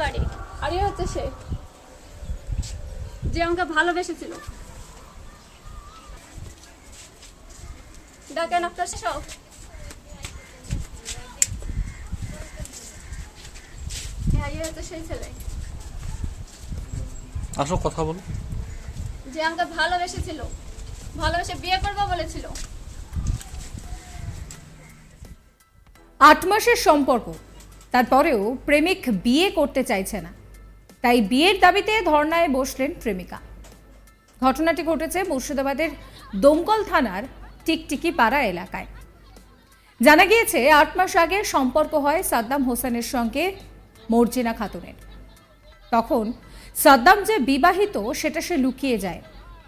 বাড়ি, আর এ হচ্ছে সে যে আমাকে ভালোবেসেছিল। ডাকেন আপনার সব। হ্যাঁ, এ হচ্ছে সেই ছেলে। আসো কথা বল। যে আমাকে ভালোবেসেছিল, ভালোবেসে বিয়ে করবো বলেছিল। 8 মাসের সম্পর্ক, তারপরেও প্রেমিক বিয়ে করতে চাইছে না, তাই বিয়ের দাবিতে ধর্নায় বসলেন প্রেমিকা। ঘটনাটি ঘটেছে মুর্শিদাবাদের দমকল থানার টিকটিকি পাড়া এলাকায়। জানা গিয়েছে 8 মাস আগে সম্পর্ক হয় সাদ্দাম হোসেনের সঙ্গে মর্জিনা খাতুনের। তখন সাদ্দাম যে বিবাহিত সেটা সে লুকিয়ে যায়।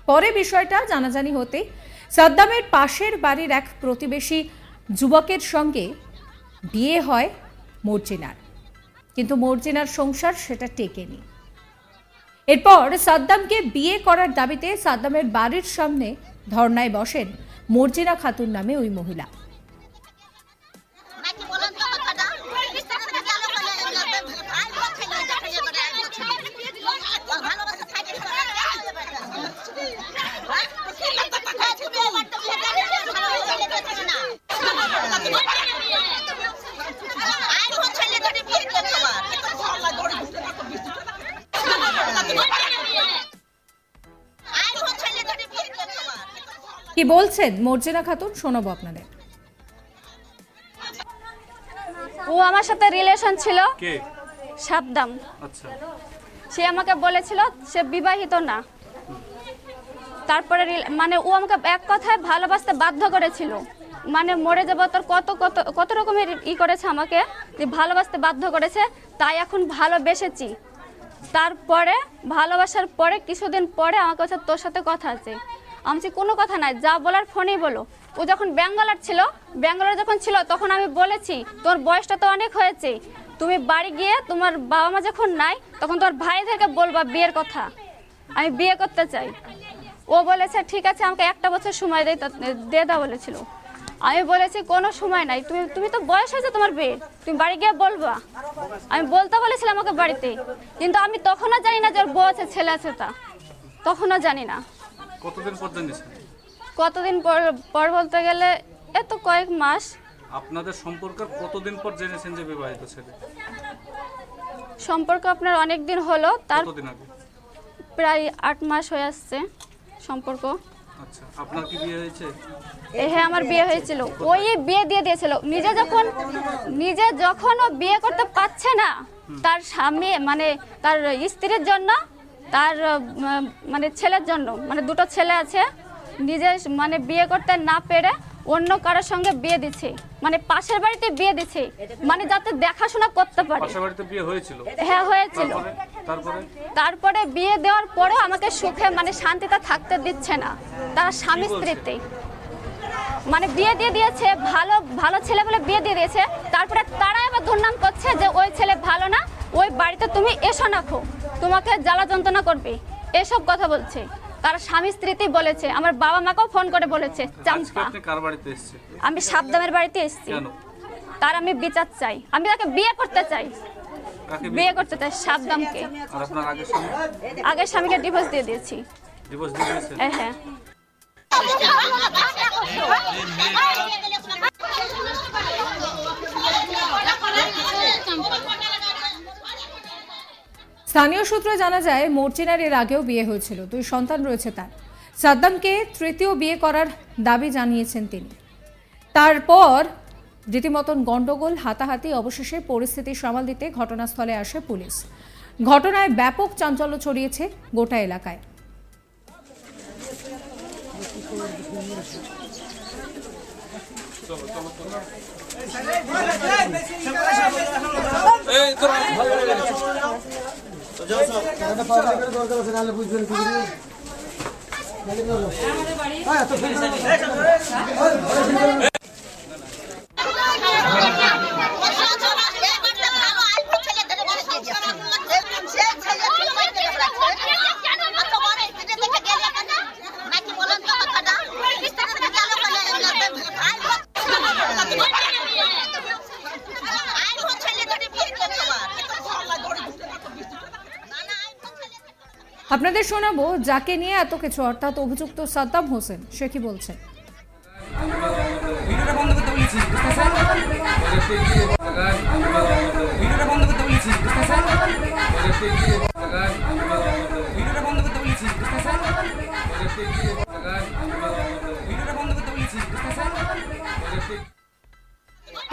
পরে বিষয়টা জানাজানি হতে সাদ্দামের পাশের বাড়ির এক প্রতিবেশী যুবকের সঙ্গে বিয়ে হয় মর্জিনার, কিন্তু মর্জিনার সংসার সেটা টেকেনি। এরপর সাদ্দামকে বিয়ে করার দাবিতে সাদ্দামের বাড়ির সামনে ধর্নায় বসেন মর্জিনা খাতুন নামে ওই মহিলা। কি বলছেন মর্জিনা খাতুন, শোনাবো আপনাদের। ও আমার সাথে রিলেশন ছিল। কে? সাদ্দাম। আচ্ছা। সে আমাকে বলেছিল সে বিবাহিত না। তারপরে মানে ও আমাকে এক কথায় ভালোবাসতে বাধ্য করেছিল। মানে মরে যাবো তোর কত কত কত রকমের করেছে আমাকে, যে ভালোবাসতে বাধ্য করেছে। তাই এখন ভালোবেসেছি। তারপরে ভালোবাসার পরে কিছুদিন পরে আমাকে বলছে তোর সাথে কথা আছে। আমি কোনো কথা নাই, যা বলার ফোনেই বলো। ও যখন ব্যাঙ্গালোর ছিল, ব্যাঙ্গালোর যখন ছিল তখন আমি বলেছি তোর বয়সটা তো অনেক হয়েছে, তুমি বাড়ি গিয়ে তোমার বাবা মা যখন নাই তখন তোর ভাইদেরকে বলবা বিয়ের কথা, আমি বিয়ে করতে চাই। ও বলেছে ঠিক আছে আমাকে 1 বছর সময় দিয়ে দাও বলেছিল। আমি বলেছি কোনো সময় নাই, তুমি তো বয়স হয়েছে তোমার বিয়ে, তুমি বাড়ি গিয়ে বলবা। আমি বলতে বলেছিলাম আমাকে বাড়িতে, কিন্তু আমি তখনও জানি না যে ওর বউ আছে ছেলে আছে, তা তখনও জানি না। কতদিন পর জেনেছেন? কতদিন পর বলতে গেলে এত কয়েক মাস। আপনাদের সম্পর্কের কতদিন পর জেনেছেন যে বিবাহিত ছেলে? সম্পর্ক আপনার অনেক দিন হলো, তার কতদিন আগে? প্রায় 8 মাস হয়ে আসছে সম্পর্ক। আচ্ছা, আপনার কি বিয়ে হয়েছে? হ্যাঁ, আমার বিয়ে হয়েছিল। ওই বিয়ে দিয়ে দিয়েছিল। নিজে যখন ও বিয়ে করতে পারছে না, তার স্বামী মানে তার স্ত্রীর জন্য, তার মানে ছেলের জন্য, মানে 2টো ছেলে আছে, নিজে মানে বিয়ে করতে না পেরে অন্য কারোর সঙ্গে বিয়ে দিচ্ছে, মানে পাশের বাড়িতে বিয়ে দিচ্ছে, মানে যাতে দেখাশোনা করতে পারে। পাশের বাড়িতে বিয়ে হয়েছিল? হ্যাঁ হয়েছিল। তারপরে বিয়ে দেওয়ার পরেও আমাকে সুখে মানে শান্তিতে থাকতে দিচ্ছে না। তারা স্বামী স্ত্রীতে মানে বিয়ে দিয়ে দিয়েছে, ভালো ভালো ছেলে বলে বিয়ে দিয়ে দিয়েছে। তারপরে তারা এবার দুর্নাম করছে যে ওই ছেলে ভালো না, ওই বাড়িতে তুমি এসো না, খো তোমাকে জ্বালা যন্ত্রণা করবে, এসব কথা বলছে। তারা স্বামী স্ত্রীতেই বলেছে, আমার বাবা মাকেও ফোন করে বলেছে। আমি সাদ্দামের বাড়িতে এসেছি, তার আমি বিচার চাই, আমি তাকে বিয়ে করতে চাই, বিয়ে করতে চাই সাদ্দামকে। আগের স্বামীকে ডিভোর্স দিয়ে দিয়েছি। হ্যাঁ। স্থানীয় সূত্রে জানা যায় মর্জিনার এর আগেও বিয়ে হয়েছিল, 2 সন্তান রয়েছে তার। সাদ্দামকে তৃতীয় বিয়ে করার দাবি জানিয়েছেন তিনি। তারপর রীতিমতন গন্ডগোল, হাতাহাতি, অবশেষে পরিস্থিতি সামাল দিতে ঘটনাস্থলে আসে পুলিশ। ঘটনায় ব্যাপক চাঞ্চল্য ছড়িয়েছে গোটা এলাকায়। আপনাদের শোনাবো যাকে নিয়ে এত কিছু, অর্থাৎ অভিযুক্ত সাদ্দাম হোসেন, সে কি বলছে। ভিডিওটা বন্ধ করতে বলেছি, বুঝতেছেন? ভিডিওটা বন্ধ করতে বলেছি, বুঝতেছেন? ভিডিওটা বন্ধ করতে বলেছি, বুঝতেছেন? ভিডিওটা বন্ধ করতে বলেছি, বুঝতেছেন?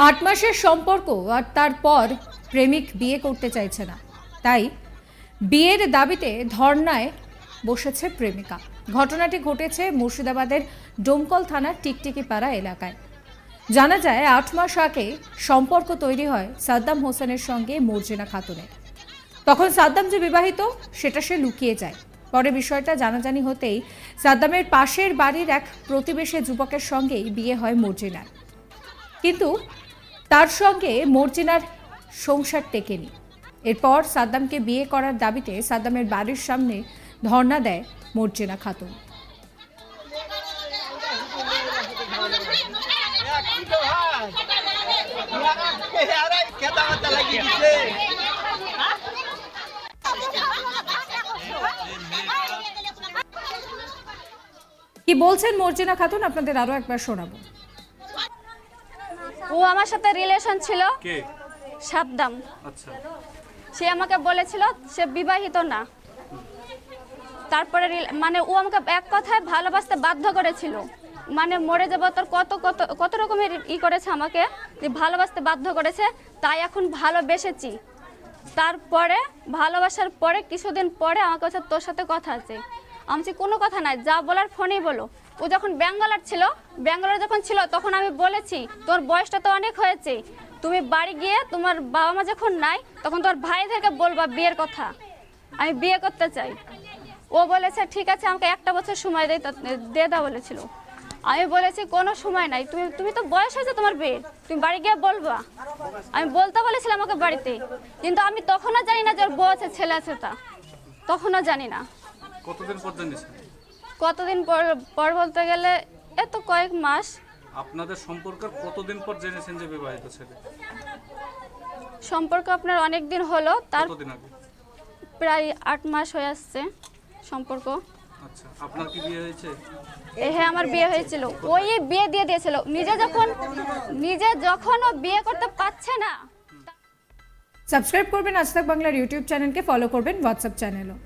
8 মাসের সম্পর্ক আর তারপর প্রেমিক বিয়ে করতে চাইছে না, তাই বিয়ের দাবিতে ধর্নায় বসেছে প্রেমিকা। ঘটনাটি ঘটেছে মুর্শিদাবাদের ডোমকল থানার টিকটিকি পাড়া এলাকায়। জানা যায় 8 মাস আগে সম্পর্ক তৈরি হয় সাদ্দাম হোসেনের সঙ্গে মর্জিনা খাতুনের। তখন সাদ্দাম যে বিবাহিত সেটা সে লুকিয়ে যায়। পরে বিষয়টা জানাজানি হতেই সাদ্দামের পাশের বাড়ির এক প্রতিবেশী যুবকের সঙ্গেই বিয়ে হয় মর্জিনার, কিন্তু তার সঙ্গে মর্জিনার সংসার টেকেনি। এরপর সাদ্দামকে বিয়ে করার দাবিতে সাদ্দামের বাড়ির সামনে ধর্ণা দেয় মর্জিনা খাতুন। কি বলছেন মর্জিনা খাতুন আপনাদের আরো একবার শোনাবো। ও আমার সাথে রিলেশন ছিল, কে? সাদ্দাম। আচ্ছা, সে আমাকে বলেছিল সে বিবাহিত না। তারপরে মানে ও আমাকে এক কথায় ভালোবাসতে বাধ্য করেছিল, মানে মরে যাবো তোর কত কত কত রকমের করেছে আমাকে, যে ভালোবাসতে বাধ্য করেছে। তাই এখন ভালোবেসেছি। তারপরে ভালোবাসার পরে কিছুদিন পরে আমাকে বলছে তোর সাথে কথা আছে। আমি বলছি কোনো কথা নাই, যা বলার ফোনেই বলো। ও যখন ব্যাঙ্গালোর ছিল, ব্যাঙ্গালোর যখন ছিল তখন আমি বলেছি তোর বয়সটা তো অনেক হয়েছে, তুমি বাড়ি গিয়ে তোমার বাবা মা যখন নাই তখন তোর ভাইদেরকে বলবা বিয়ের কথা, আমি বিয়ে করতে চাই। ও বলেছে ঠিক আছে আমাকে 1 বছর সময় দিয়ে দাও বলেছিল। আমি বলেছি কোনো সময় নাই, তুমি তো বয়স হয়েছে তোমার বিয়ের, তুমি বাড়ি গিয়ে বলবা। আমি বলতে বলেছিলাম আমাকে বাড়িতে, কিন্তু আমি তখনও জানি না যে ওর বউ আছে ছেলে আছে, তা তখনও জানি না। কতদিন পর জেনেছেন? কতদিন পর বলতে গেলে এত কয়েক মাস। আপনাদের সম্পর্কের কতদিন পর জেনেছেন যে বিবাহিত ছেলে? সম্পর্ক আপনার অনেক দিন হলো, তার কতদিন আগে? প্রায় 8 মাস হয়ে আসছে সম্পর্ক। আচ্ছা, আপনার কি বিয়ে হয়েছে? হ্যাঁ আমার বিয়ে হয়েছিল, ওই বিয়ে দিয়ে দিয়েছিল। নিজে যখন ও বিয়ে করতে পারছে না। সাবস্ক্রাইব করবেন আজ তাক বাংলার ইউটিউব চ্যানেলকে, ফলো করবেন হোয়াটসঅ্যাপ চ্যানেলও।